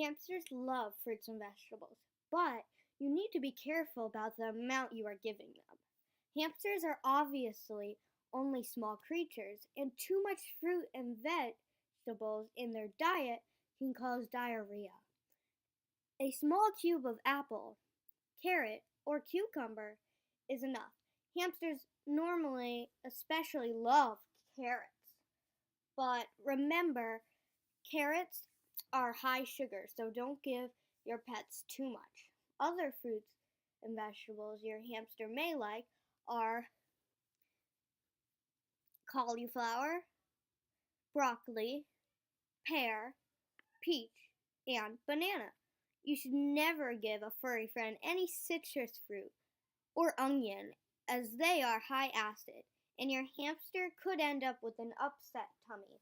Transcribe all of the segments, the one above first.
Hamsters love fruits and vegetables, but you need to be careful about the amount you are giving them. Hamsters are obviously only small creatures, and too much fruit and vegetables in their diet can cause diarrhea. A small cube of apple, carrot, or cucumber is enough. Hamsters normally especially love carrots, but remember, carrots are high sugar, so don't give your pets too much. Other fruits and vegetables your hamster may like are cauliflower, broccoli, pear, peach, and banana. You should never give a furry friend any citrus fruit or onion, as they are high acid, and your hamster could end up with an upset tummy.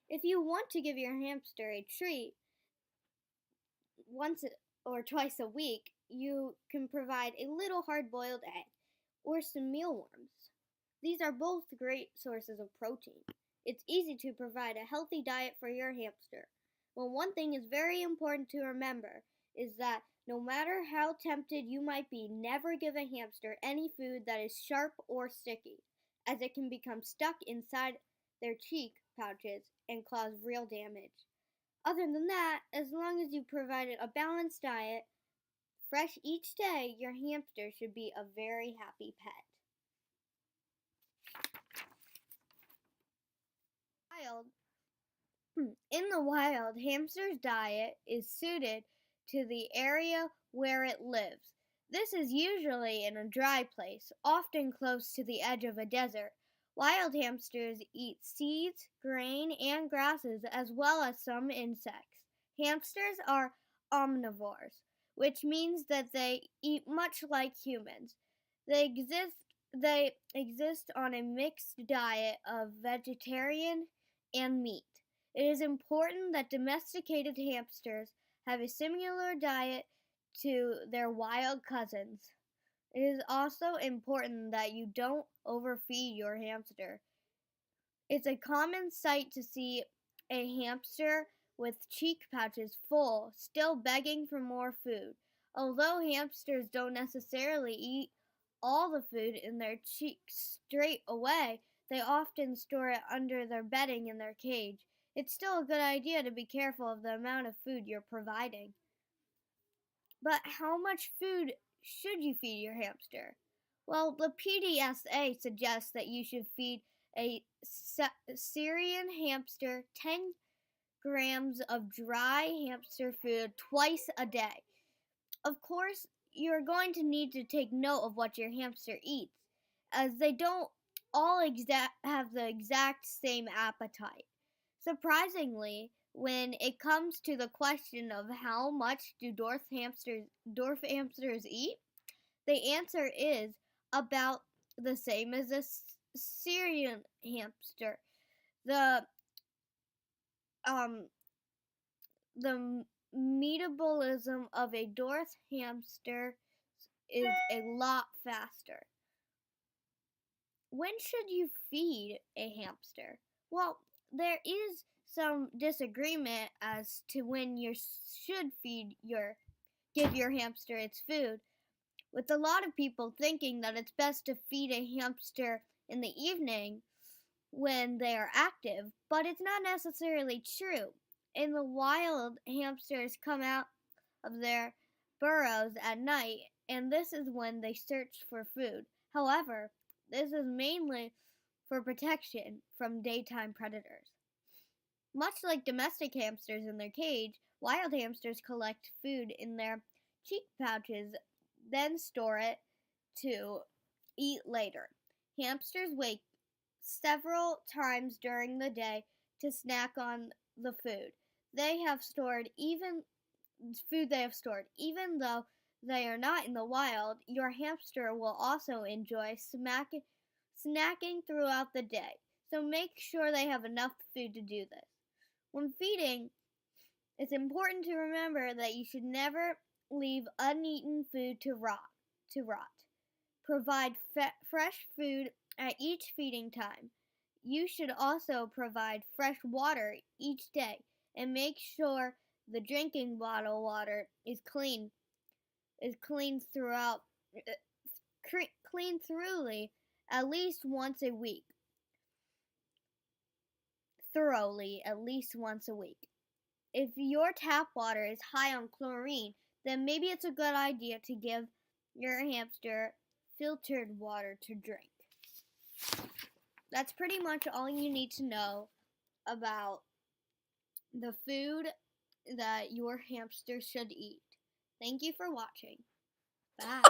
If you want to give your hamster a treat once or twice a week, you can provide a little hard-boiled egg or some mealworms. These are both great sources of protein. It's easy to provide a healthy diet for your hamster. Well, one thing is very important to remember is that no matter how tempted you might be, never give a hamster any food that is sharp or sticky, as it can become stuck inside their cheek pouches and cause real damage. Other than that, as long as you provided a balanced diet, fresh each day, your hamster should be a very happy pet. In the wild, hamster's diet is suited to the area where it lives. This is usually in a dry place, often close to the edge of a desert. Wild hamsters eat seeds, grain, and grasses, as well as some insects. Hamsters are omnivores, which means that they eat much like humans. They exist on a mixed diet of vegetarian and meat. It is important that domesticated hamsters have a similar diet to their wild cousins. It is also important that you don't overfeed your hamster. It's a common sight to see a hamster with cheek pouches full, still begging for more food. Although hamsters don't necessarily eat all the food in their cheeks straight away, they often store it under their bedding in their cage. It's still a good idea to be careful of the amount of food you're providing. But how much food should you feed your hamster? Well, the PDSA suggests that you should feed a Syrian hamster 10 grams of dry hamster food twice a day. Of course, you're going to need to take note of what your hamster eats, as they don't all have the exact same appetite. Surprisingly, when it comes to the question of how much do dwarf hamsters eat, the answer is about the same as a Syrian hamster. The um the metabolism of a dwarf hamster is a lot faster. When should you feed a hamster? Well, there is some disagreement as to when you should give your hamster its food, with a lot of people thinking that it's best to feed a hamster in the evening when they are active, but it's not necessarily true. In the wild, hamsters come out of their burrows at night, and this is when they search for food. However, this is mainly for protection from daytime predators. Much like domestic hamsters in their cage, wild hamsters collect food in their cheek pouches, then store it to eat later. Hamsters wake several times during the day to snack on the food they have stored. Even though they are not in the wild, your hamster will also enjoy snacking throughout the day, so make sure they have enough food to do this. When feeding, it's important to remember that you should never leave uneaten food to rot. Provide fresh food at each feeding time. You should also provide fresh water each day, and make sure the drinking bottle water is clean throughout clean thoroughly at least once a week. If your tap water is high on chlorine, then maybe it's a good idea to give your hamster filtered water to drink. That's pretty much all you need to know about the food that your hamster should eat. Thank you for watching. Bye.